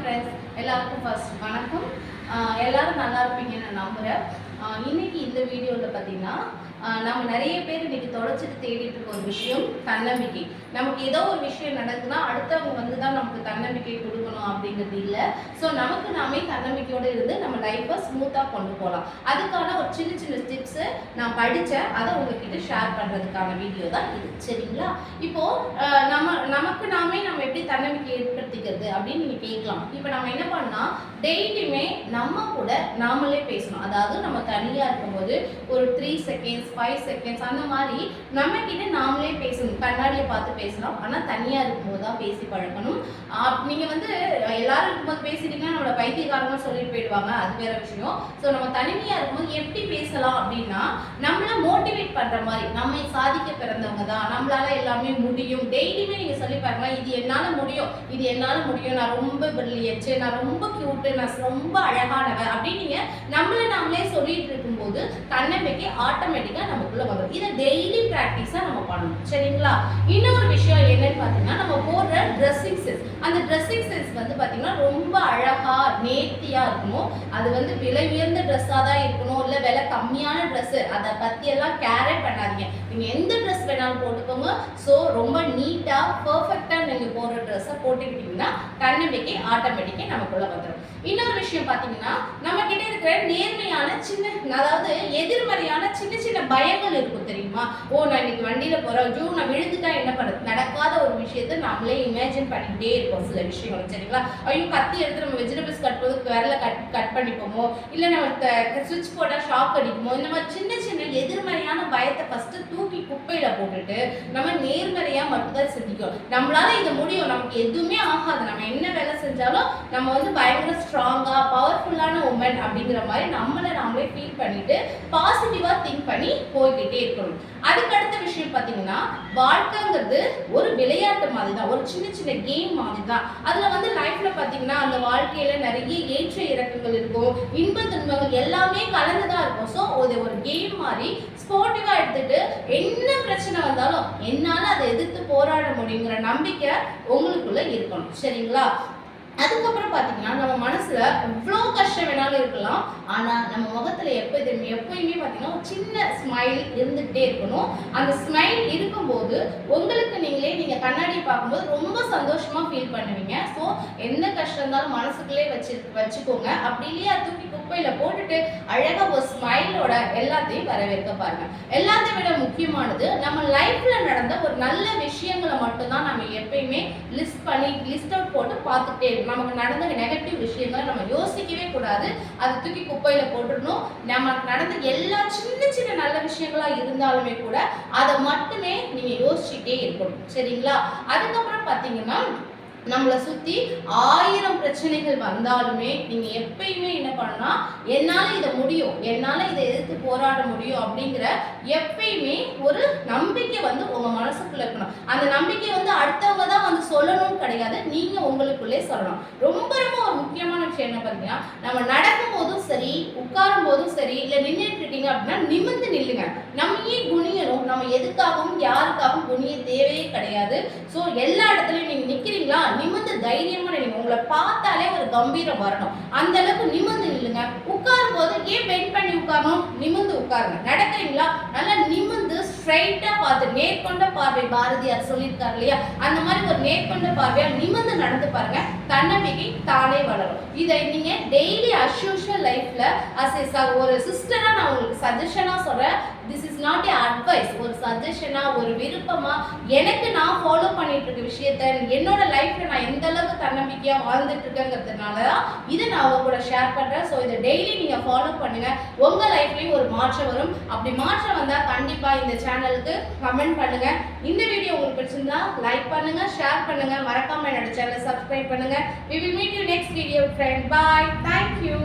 Friends எல்லாருக்கும் first வணக்கம். எல்லாரும் நல்லா இருப்பீங்கன்னு நான் நம்புகிறேன். இன்னைக்கு இந்த வீடியோவில் பார்த்தீங்கன்னா நம்ம நிறைய பேர் இன்னைக்கு தொலைச்சிட்டு தேடிட்டு இருக்க ஒரு விஷயம் தன்னம்பிக்கை. நமக்கு ஏதோ ஒரு விஷயம் நடக்குதுன்னா அடுத்தவங்க வந்து தான் நமக்கு தன்னம்பிக்கை கொடுக்கணும் அப்படிங்கிறது இல்லை. ஸோ நமக்கு நாமே தன்னம்பிக்கையோடு இருந்து நம்ம லைஃப்பை ஸ்மூத்தாக கொண்டு போகலாம். அதுக்கான ஒரு சின்ன சின்ன டிப்ஸை நான் படித்தேன், அதை உங்ககிட்ட ஷேர் பண்ணுறதுக்கான வீடியோ தான் இது. சரிங்களா? இப்போது நமக்கு நாமே நம்ம எப்படி தன்னம்பிக்கை ஏற்படுத்திக்கிறது அப்படின்னு நீங்கள் கேட்கலாம். இப்போ நம்ம என்ன பண்ணால் டெய்லியுமே நம்ம கூட நாமளே பேசணும். அதாவது நம்ம தனியாக இருக்கும்போது ஒரு 3 செகண்ட்ஸ் 5 செகண்ட்ஸ் அந்த மாதிரி நம்ம கிட்ட நாமளே பேசணும். கண்ணாடியை பார்த்து பேசலாம், ஆனால் தனியாக இருக்கும்போது தான் பேசி பழக்கணும். நீங்கள் வந்து எல்லாரும் இருக்கும்போது பேசிட்டீங்கன்னா நம்மளோட பைத்தியக்காரங்க சொல்லிட்டு போயிடுவாங்க, அது வேற விஷயம். ஸோ நம்ம தனிமையாக இருக்கும்போது எப்படி பேசலாம் அப்படின்னா நம்மளை மோட்டிவேட் பண்ணுற மாதிரி, நம்மை சாதிக்க பிறந்தவங்க தான், நம்மளால எல்லாமே முடியும். டெய்லியுமே நீங்கள் சொல்லி பாருங்களா, இது என்னால் முடியும், இது என்னால் முடியும், நான் ரொம்ப பிரில்லியன்ட், நான் ரொம்ப கியூட்டு, நான் ரொம்ப அழகானவன் அப்படின்னு நீங்கள் நம்மளை நாமளே சொல்லிட்டு இருக்கும்போது தன்னம்பிக்கை ஆட்டோமேட்டிக்காக நமக்குள்ள வரும். இதை டெய்லி ப்ராக்டிஸாக நம்ம பண்ணணும். சரிங்களா? இன்னொரு விஷயம் என்னன்னு பார்த்தீங்கன்னா நம்ம போடுற ட்ரெஸ்ஸிங் சென்ஸ். அந்த ட்ரெஸ்ஸிங் சென்ஸ் வந்து பார்த்தீங்கன்னா ரொம்ப அழகாக நேர்த்தியாக இருக்கணும். அது வந்து விலை உயர்ந்த ட்ரெஸ்ஸாக தான் இருக்கணும், இல்லை விலை கம்மியான ட்ரெஸ்ஸு அதை பற்றியெல்லாம் கேரே பண்ணாதீங்க. நீங்கள் எந்த ட்ரெஸ் வேணாலும் போட்டுக்கோங்க. ஸோ ரொம்ப நீட்டாக பர்ஃபெக்டாக நீங்கள் போடுற ட்ரெஸ்ஸை போட்டுக்கிட்டிங்கன்னா தன்னம்பிக்கை ஆட்டோமேட்டிக்காக நமக்குள்ளே வந்துடும். இன்னொரு விஷயம் பார்த்தீங்கன்னா நம்ம கிட்ட இருக்கிற நேர்மையான அதாவது எதிர்மறையான சின்ன சின்ன பயங்கள் இருக்கும் தெரியுமா? நான் இன்னைக்கு வண்டியில போறேன், நான் விழுந்துட்டா என்ன பண்ணுறது, நடக்காத ஒரு விஷயத்த நம்மளே இமேஜின் பண்ணிக்கிட்டே இருப்போம் சில விஷயங்கள். சரிங்களா? ஐயோ கத்தி எடுத்து நம்ம வெஜிடபிள்ஸ் கட் போது விரல கட் பண்ணிப்போமோ, இல்லை நம்ம சுவிட்ச் போட்டால் ஷாக் அடிக்குமோ, இந்த மாதிரி சின்ன சின்ன எதிர்மறையான பயத்தை ஃபர்ஸ்ட் தூக்கி குப்பையில போட்டுட்டு நம்ம நேர்மறையா மட்டும்தான் சிந்திக்கும். நம்மளால இது முடியும், நமக்கு எதுவுமே ஆகாது, நம்ம என்ன வேலை செஞ்சாலும் நம்ம வந்து பயங்கர ஸ்ட்ராங்கா பவர்ஃபுல்லான உமன் அப்படிங்கிற மாதிரி நம்மளை நாமளே ஃபீல் பண்ணிட்டு பாசிட்டிவா திங்க் பண்ணி போய்கிட்டே இருக்கணும். அதுக்கு அடுத்த விஷயம் பார்த்தீங்கன்னா வாழ்க்கைங்கிறது ஒரு விளையாட்டு மாதிரி தான், ஒரு சின்ன சின்ன கேம் மாதிரி தான். அதுல வந்து லைஃப்ல பார்த்தீங்கன்னா அந்த வாழ்க்கையில நிறைய ஏற்ற இறக்கங்கள் இருக்கும், இன்ப துன்பங்கள் எல்லாமே கலந்துதான் இருக்கும். ஸோ ஒரு கேம் மாதிரி ஸ்போர்ட்டிவா எடுத்துட்டு என்ன பிரச்சனை வந்தாலும் என்னால அதை எதிர்த்து போராட முடியுங்கிற நம்பிக்கை உங்களுக்குள்ள இருக்கணும். சரிங்களா? அதுக்கப்புறம் பார்த்தீங்கன்னா நம்ம மனசுல எவ்வளோ கஷ்டம் வேணாலும் இருக்கலாம், ஆனால் நம்ம முகத்துல எப்பயுமே பார்த்தீங்கன்னா ஒரு சின்ன ஸ்மைல் இருந்துகிட்டே இருக்கணும். அந்த ஸ்மைல் இருக்கும்போது உங்களுக்கு நீங்கள் கண்ணாடி பார்க்கும்போது ரொம்ப சந்தோஷமா ஃபீல் பண்ணுவீங்க. ஸோ எந்த கஷ்டம் இருந்தாலும் மனசுக்குள்ளே வச்சுக்கோங்க. அப்படி இல்லையா தூக்கி குப்பையில போட்டுட்டு அழகா ஒரு ஸ்மைலோட எல்லாத்தையும் வரவேற்க பாருங்க. எல்லாத்தையும் விட முக்கியமானது நம்ம லைஃப்ல நடந்த ஒரு நல்ல விஷயங்களை மட்டும்தான் நம்ம எப்பயுமே லிஸ்ட் அவுட் போட்டு பார்த்துட்டே இருக்கணும். நமக்கு நடந்த நெகட்டிவ் விஷயங்களை நம்ம யோசிக்கவே கூடாது, அதை தூக்கி குப்பையில போட்டுடணும். நமக்கு நடந்த எல்லா சின்ன சின்ன நல்ல விஷயங்களா இருந்தாலுமே கூட அதை மட்டுமே நீங்க யோசிச்சுட்டே இருக்கணும். சரிங்களா? அதுக்கப்புறம் பார்த்தீங்கன்னா நம்மளை சுற்றி 1000 பிரச்சனைகள் வந்தாலுமே நீங்கள் எப்பயுமே என்ன பண்ணணும்னா என்னால் இதை முடியும், என்னால் இதை எதிர்த்து போராட முடியும் அப்படிங்கிற எப்பயுமே ஒரு நம்பிக்கை வந்து உங்கள் மனசுக்குள்ளே இருக்கணும். அந்த நம்பிக்கை வந்து அடுத்தவங்க தான் வந்து சொல்லணும்னு கிடையாது, நீங்கள் உங்களுக்குள்ளே சொல்லணும். ரொம்ப ரொம்ப ஒரு முக்கியமான விஷயம் என்ன பார்த்தீங்கன்னா நம்ம நடக்கும் போதும் சரி, உட்காரும் போதும் சரி, இல்லை நின்றுட்டு இருக்கீங்க அப்படின்னா நிமிர்ந்து நில்லுங்க. நம்ம ஏன் குனியணும்? நம்ம எதுக்காகவும் யாருக்காகவும் குனிய தேவையே கிடையாது. ஸோ எல்லா இடத்துலையும் நீங்கள் நிற்கிறீங்களா நிமிர்ந்து தைரியமா நில்லுங்க. உங்களை பார்த்தாலே ஒரு கம்பீரம் வரணும், அந்த அளவுக்கு நிமிர்ந்து நில்லுங்க. உட்காரும் போது ஏன் பெண்ட் பண்ணி உட்காரணும்? நிமிர்ந்து உட்காருங்க. நடக்கிறீங்களா நல்லா நிமிர்ந்து ஸ்ட்ரைட்டா பார்த்து நேர்கொண்ட பார்வை, பாரதியார் சொல்லியிருக்காரு இல்லையா, அந்த மாதிரி ஒரு நேர்கொண்ட பார்வையா நிமிர்ந்து நடந்து பாருங்க. தன்னம்பிக்கை தானே வளரும். இதை நீங்க டெய்லி அஸ்யூஷுவல் லைஃப்ல ஒரு சிஸ்டரா நான் உங்களுக்கு சஜஷனா சொல்றேன். This is not a advice, ஒரு சஜஷனா ஒரு விருப்பமா எனக்கு நான் ஃபாலோ பண்ணிட்டு இருக்க விஷயத்த என்னோட லைஃப்ல நான் எந்த அளவுக்கு தன்னம்பிக்கையா வாழ்ந்துட்டு இருக்கேங்கிறதுனால தான் இதை நான் உங்க கூட ஷேர் பண்றேன். ஸோ இதை டெய்லி நீங்க ஃபாலோ பண்ணுங்க, உங்க லைஃப்லயும் ஒரு மாற்றம் வரும். அப்படி மாற்றம் வந்தா கண்டிப்பா இந்த சேனலுக்கு கமெண்ட் பண்ணுங்க. இந்த வீடியோ உங்களுக்கு பிடிச்சிருந்தா லைக் பண்ணுங்க, ஷேர் பண்ணுங்க, மறக்காம என்னோட சேனலை சப்ஸ்கிரைப் பண்ணுங்க. We will meet you next video friend. Bye. Thank you.